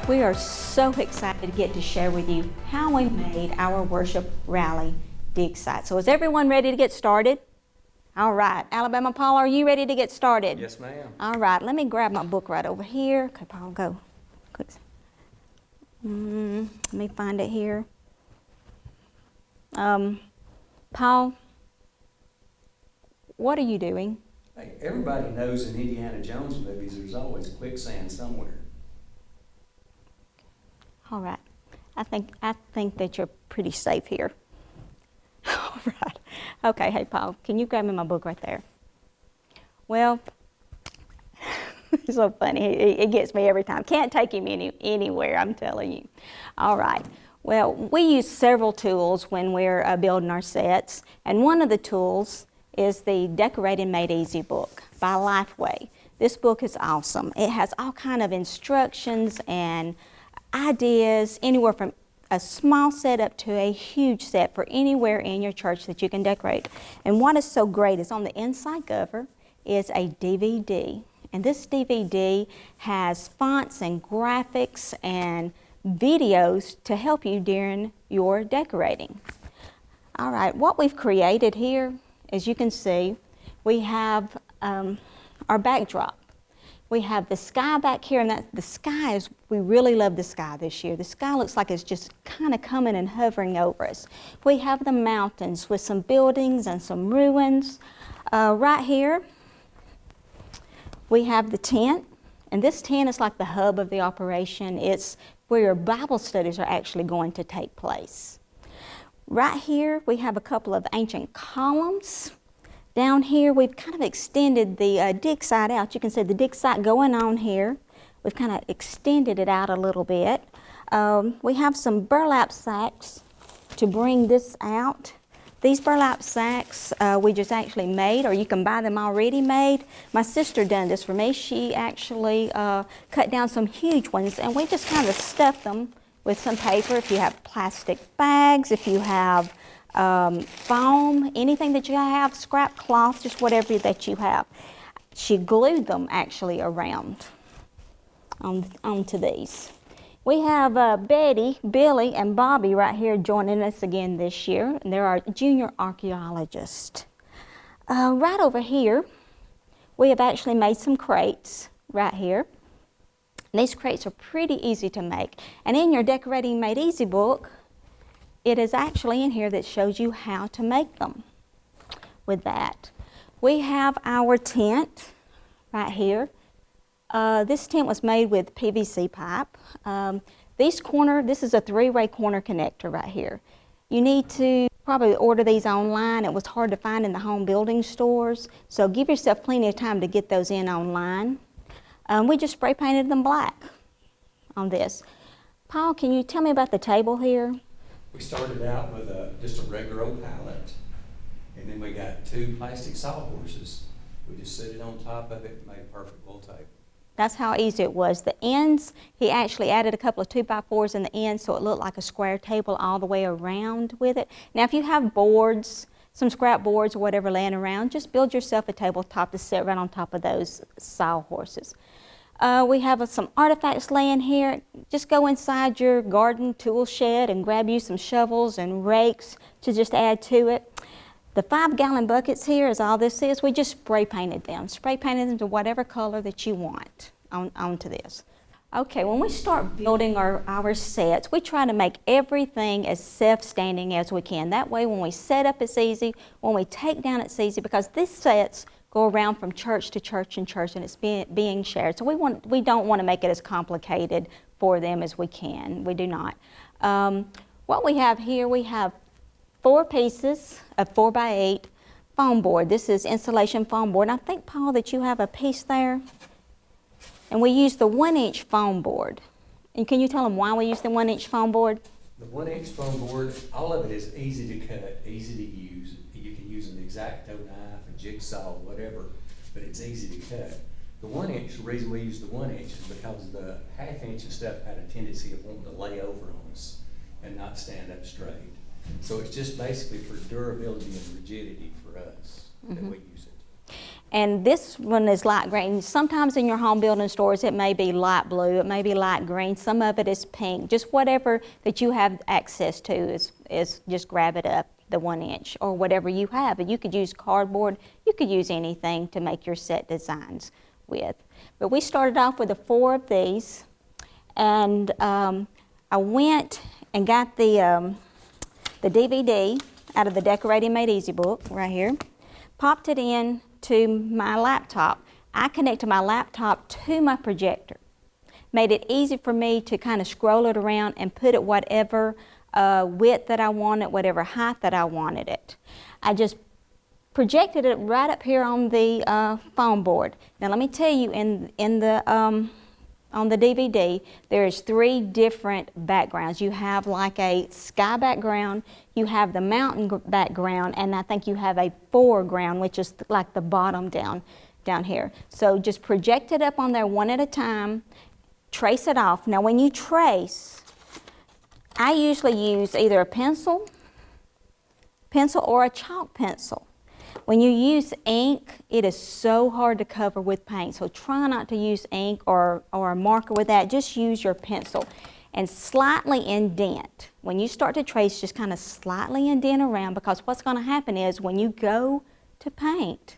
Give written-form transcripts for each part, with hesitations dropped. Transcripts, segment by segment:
We are so excited to get to share with you how we made our worship rally dig site. So is everyone ready to get started? All right, Alabama Paul, are you ready to get started? Yes, ma'am. All right, let me grab my book right over here. Okay, Paul, go. Let me find it here. Paul, what are you doing? Hey, everybody knows in Indiana Jones movies there's always quicksand somewhere. All right, I think that you're pretty safe here. All right. Okay, hey Paul, can you grab me my book right there? Well, it's so funny. It gets me every time. Can't take him anywhere, I'm telling you. All right. Well, we use several tools when we're building our sets, and one of the tools is the Decorated Made Easy book by Lifeway. This book is awesome. It has all kind of instructions and ideas, anywhere from a small setup to a huge set for anywhere in your church that you can decorate. And what is so great is on the inside cover is a DVD. And this DVD has fonts and graphics and videos to help you during your decorating. All right, what we've created here, as you can see, we have our backdrop. We have the sky back here, and the sky is, we really love the sky this year. The sky looks like it's just kind of coming and hovering over us. We have the mountains with some buildings and some ruins. Right here, we have the tent, and this tent is like the hub of the operation. It's where your Bible studies are actually going to take place. Right here, we have a couple of ancient columns. Down here, we've kind of extended the dig site out. You can see the dig site going on here. We've kind of extended it out a little bit. We have some burlap sacks to bring this out. These burlap sacks we just actually made, or you can buy them already made. My sister done this for me. She actually cut down some huge ones, and we just kind of stuffed them with some paper. If you have plastic bags, if you have foam, anything that you have, scrap cloth, just whatever that you have. She glued them actually around onto these. We have Betty, Billy, and Bobby right here joining us again this year. And they're our junior archaeologists. Right over here, we have actually made some crates right here. And these crates are pretty easy to make. And in your Decorating Made Easy book, it is actually in here that shows you how to make them with that. We have our tent right here. This tent was made with PVC pipe. This is a 3-way corner connector right here. You need to probably order these online. It was hard to find in the home building stores, so give yourself plenty of time to get those in online. We just spray painted them black on this. Paul, can you tell me about the table here? We started out with just a regular old pallet, and then we got 2 plastic sawhorses. We just set it on top of it and made a perfect little table. That's how easy it was. The ends, he actually added a couple of 2x4s in the end so it looked like a square table all the way around with it. Now if you have boards, some scrap boards or whatever laying around, just build yourself a tabletop to sit right on top of those sawhorses. We have some artifacts laying here. Just go inside your garden tool shed and grab you some shovels and rakes to just add to it. The 5-gallon buckets here is all this is. We just spray painted them. Spray painted them to whatever color that you want onto this. Okay, when we start building our sets, we try to make everything as self-standing as we can. That way when we set up it's easy, when we take down it's easy, because these sets go around from church to church and church, and it's being shared. So we don't want to make it as complicated for them as we can. We do not. What we have here, we have 4 pieces of 4x8 foam board. This is insulation foam board. And I think, Paul, that you have a piece there. And we use the 1-inch foam board. And can you tell them why we use the 1-inch foam board? The 1-inch foam board, all of it is easy to cut, easy to use. You can use an X-Acto knife, a jigsaw, whatever, but it's easy to cut. The 1-inch, the reason we use the 1-inch is because the 1/2-inch and stuff had a tendency of wanting to lay over on us and not stand up straight. So it's just basically for durability and rigidity for us that we use it. And this one is light green. Sometimes in your home building stores it may be light blue, it may be light green, some of it is pink. Just whatever that you have access to is just grab it up, the 1 inch, or whatever you have. And you could use cardboard, you could use anything to make your set designs with. But we started off with 4 of these, and I went and got the DVD out of the Decorating Made Easy book right here, popped it in to my laptop. I connected my laptop to my projector. Made it easy for me to kind of scroll it around and put it whatever width that I wanted, whatever height that I wanted it. I just projected it right up here on the foam board. Now let me tell you, on the DVD, there's 3 different backgrounds. You have like a sky background, you have the mountain background, and I think you have a foreground, which is like the bottom down here. So just project it up on there one at a time, trace it off. Now when you trace, I usually use either a pencil or a chalk pencil. When you use ink, it is so hard to cover with paint, so try not to use ink or a marker with that. Just use your pencil and slightly indent. When you start to trace, just kind of slightly indent around, because what's going to happen is when you go to paint,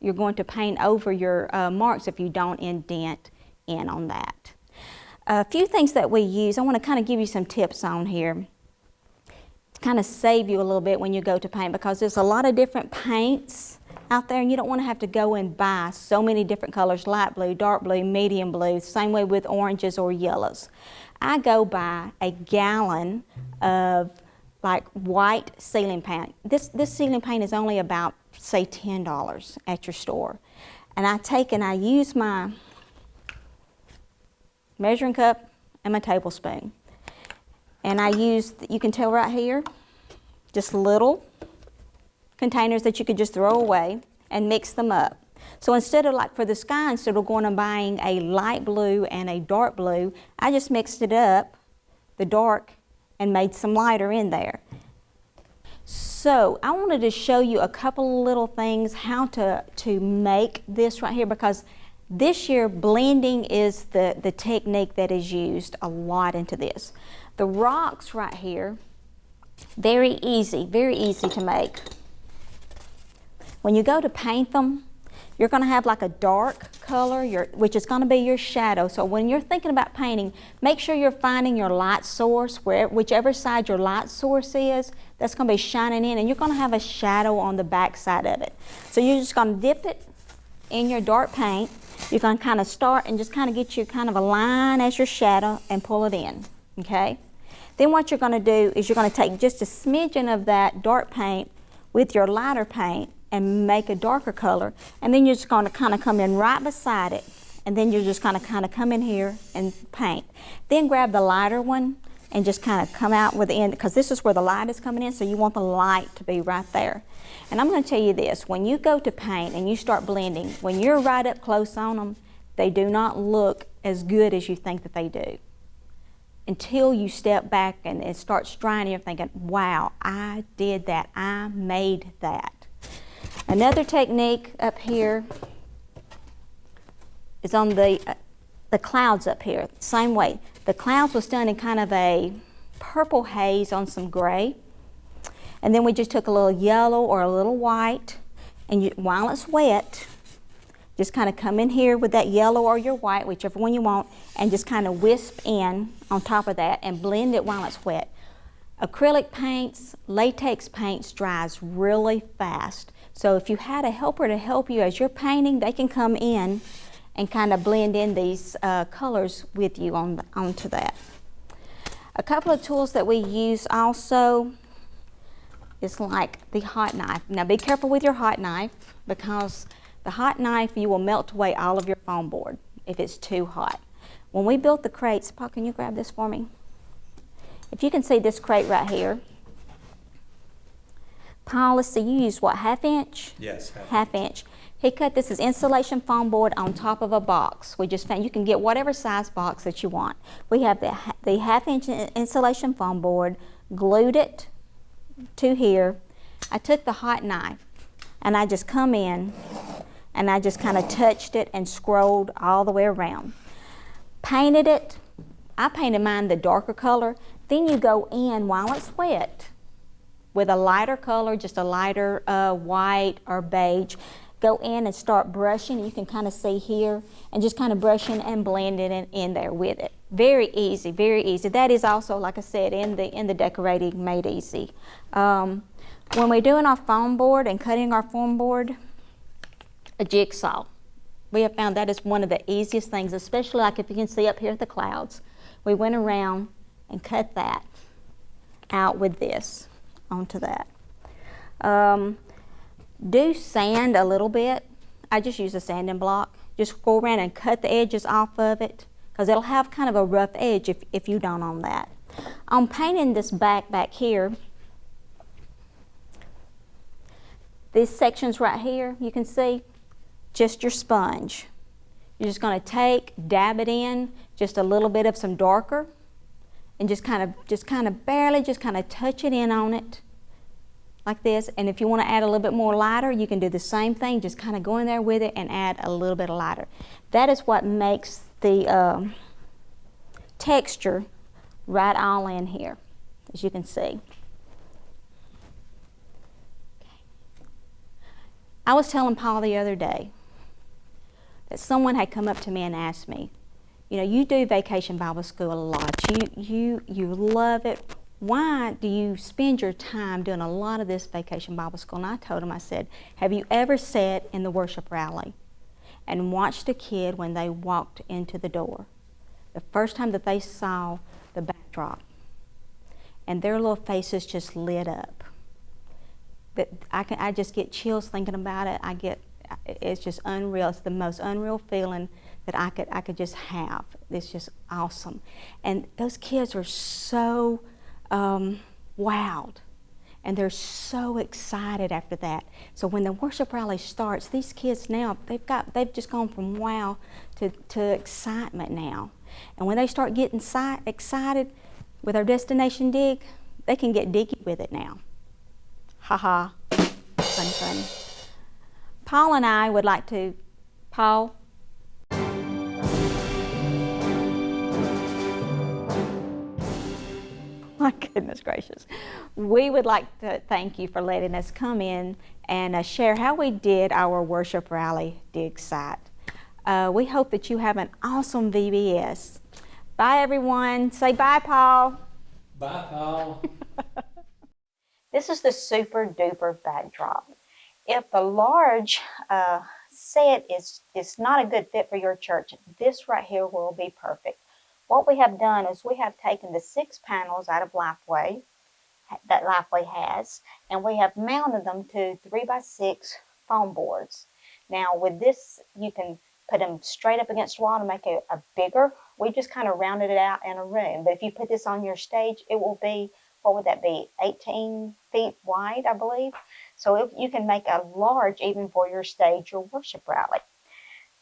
you're going to paint over your marks if you don't indent in on that. A few things that we use, I want to kind of give you some tips on here, kind of save you a little bit when you go to paint, because there's a lot of different paints out there and you don't want to have to go and buy so many different colors, light blue, dark blue, medium blue, same way with oranges or yellows. I go buy a gallon of like white ceiling paint. This ceiling paint is only about, say, $10 at your store. And I use my measuring cup and my tablespoon. And I use, you can tell right here, just little containers that you could just throw away and mix them up. So instead of, like for the sky, instead of going and buying a light blue and a dark blue, I just mixed it up, the dark, and made some lighter in there. So I wanted to show you a couple of little things how to make this right here, because this year blending is the technique that is used a lot into this. The rocks right here, very easy to make. When you go to paint them, you're going to have like a dark color, which is going to be your shadow. So when you're thinking about painting, make sure you're finding your light source, whichever side your light source is, that's going to be shining in, and you're going to have a shadow on the back side of it. So you're just going to dip it in your dark paint. You're going to kind of start and just kind of get you kind of a line as your shadow and pull it in, okay? Then what you're going to do is you're going to take just a smidgen of that dark paint with your lighter paint and make a darker color, and then you're just going to kind of come in right beside it, and then you're just going to kind of come in here and paint. Then grab the lighter one and just kind of come out with the end, because this is where the light is coming in, so you want the light to be right there. And I'm going to tell you this, when you go to paint and you start blending, when you're right up close on them, they do not look as good as you think that they do, until you step back and it starts drying and you're thinking, wow, I did that, I made that. Another technique up here is on the clouds up here, same way. The clouds was done in kind of a purple haze on some gray. And then we just took a little yellow or a little white, and while it's wet, just kind of come in here with that yellow or your white, whichever one you want, and just kind of wisp in on top of that and blend it while it's wet. Acrylic paints, latex paints dries really fast. So if you had a helper to help you as you're painting, they can come in and kind of blend in these colors with you onto that. A couple of tools that we use also is like the hot knife. Now be careful with your hot knife, because the hot knife, you will melt away all of your foam board if it's too hot. When we built the crates, Paul, can you grab this for me? If you can see this crate right here, Paul, let's see, you used what, half inch? Yes, half inch. He cut this as insulation foam board on top of a box. We just found you can get whatever size box that you want. We have the half inch insulation foam board, glued it to here. I took the hot knife and I just come in and I just kind of touched it and scrolled all the way around. Painted it. I painted mine the darker color. Then you go in while it's wet with a lighter color, just a lighter white or beige. Go in and start brushing. You can kind of see here, and just kind of brushing and blending in there with it. Very easy, very easy. That is also, like I said, in the decorating made easy. When we're doing our foam board and cutting our foam board, a jigsaw. We have found that is one of the easiest things, especially like if you can see up here at the clouds. We went around and cut that out with this onto that. Do sand a little bit. I just use a sanding block. Just go around and cut the edges off of it, because it'll have kind of a rough edge if you don't on that. I'm painting this back here. These sections right here, you can see, just your sponge. You're just going to dab it in, just a little bit of some darker, and just kind of barely touch it in on it like this. And if you want to add a little bit more lighter, you can do the same thing, just kind of go in there with it and add a little bit of lighter. That is what makes the texture right all in here, as you can see. I was telling Paul the other day that someone had come up to me and asked me, you know, you do Vacation Bible School a lot. You love it. Why do you spend your time doing a lot of this Vacation Bible School? And I told him, I said, have you ever sat in the worship rally and watched a kid when they walked into the door? The first time that they saw the backdrop and their little faces just lit up. That I just get chills thinking about it. It's just unreal. It's the most unreal feeling that I could just have. It's just awesome. And those kids are so wowed, and they're so excited after that. So when the worship rally starts, these kids now, they've just gone from wow to excitement now. And when they start getting excited with our destination dig, they can get diggy with it now. Ha ha, funny. Paul and I would like to, Paul? My goodness gracious. We would like to thank you for letting us come in and share how we did our worship rally dig site. We hope that you have an awesome VBS. Bye everyone. Say bye, Paul. Bye, Paul. This is the Super Duper backdrop. If the large set is not a good fit for your church, this right here will be perfect. What we have done is we have taken the 6 panels out of Lifeway that Lifeway has, and we have mounted them to 3x6 foam boards. Now with this, you can put them straight up against the wall to make it a bigger. We just kind of rounded it out in a room, but if you put this on your stage, it will be, what would that be, 18 feet wide, I believe. So you can make a large even for your stage or worship rally.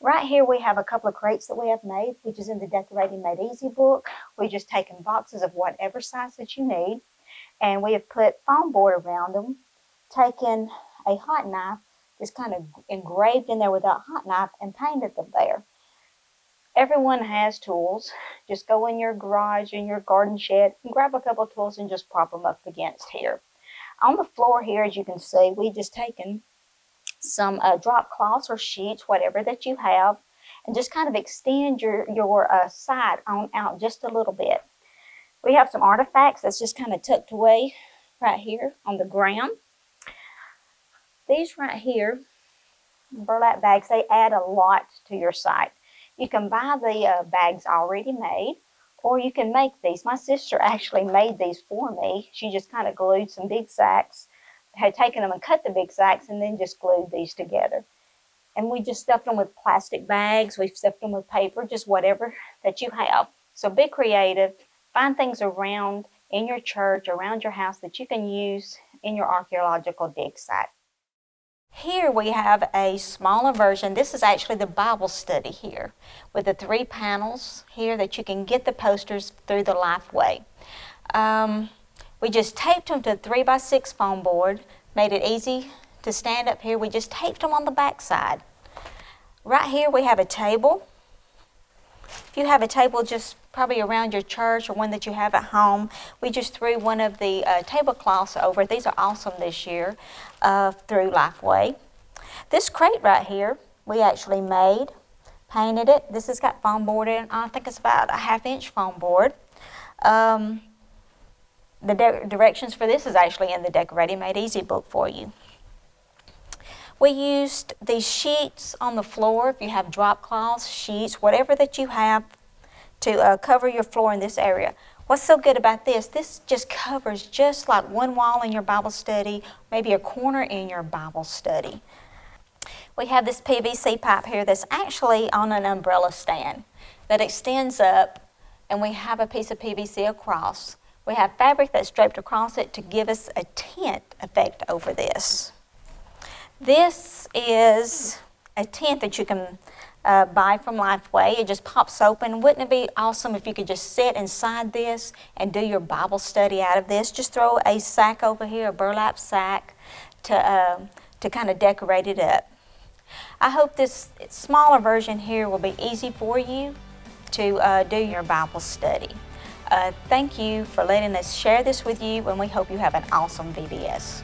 Right here we have a couple of crates that we have made, which is in the Decorating Made Easy book. We've just taken boxes of whatever size that you need, and we have put foam board around them, taken a hot knife, just kind of engraved in there with that hot knife and painted them there. Everyone has tools. Just go in your garage, in your garden shed, and grab a couple of tools and just prop them up against here. On the floor here, as you can see, we just taken some drop cloths or sheets, whatever that you have, and just kind of extend your side on out just a little bit. We have some artifacts that's just kind of tucked away right here on the ground. These right here, burlap bags, they add a lot to your site. You can buy the bags already made, or you can make these. My sister actually made these for me. She just kind of glued some big sacks, had taken them and cut the big sacks, and then just glued these together. And we just stuffed them with plastic bags. We've stuffed them with paper, just whatever that you have. So be creative. Find things around in your church, around your house that you can use in your archaeological dig site. Here we have a smaller version. This is actually the Bible study here with the 3 panels here that you can get the posters through the Lifeway. We just taped them to 3x6 foam board, made it easy to stand up here. We just taped them on the back side. Right here we have a table. If you have a table just probably around your church or one that you have at home, we just threw one of the tablecloths over. These are awesome this year through Lifeway. This crate right here, we actually made, painted it. This has got foam board in it. I think it's about a 1/2 inch foam board. The directions for this is actually in the Decorating Made Easy book for you. We used these sheets on the floor. If you have drop cloths, sheets, whatever that you have to cover your floor in this area. What's so good about this? This just covers just like one wall in your Bible study, maybe a corner in your Bible study. We have this PVC pipe here that's actually on an umbrella stand that extends up, and we have a piece of PVC across. We have fabric that's draped across it to give us a tent effect over this. This is a tent that you can buy from Lifeway. It just pops open. Wouldn't it be awesome if you could just sit inside this and do your Bible study out of this? Just throw a sack over here, a burlap sack, to kind of decorate it up. I hope this smaller version here will be easy for you to do your Bible study. Thank you for letting us share this with you, and we hope you have an awesome VBS.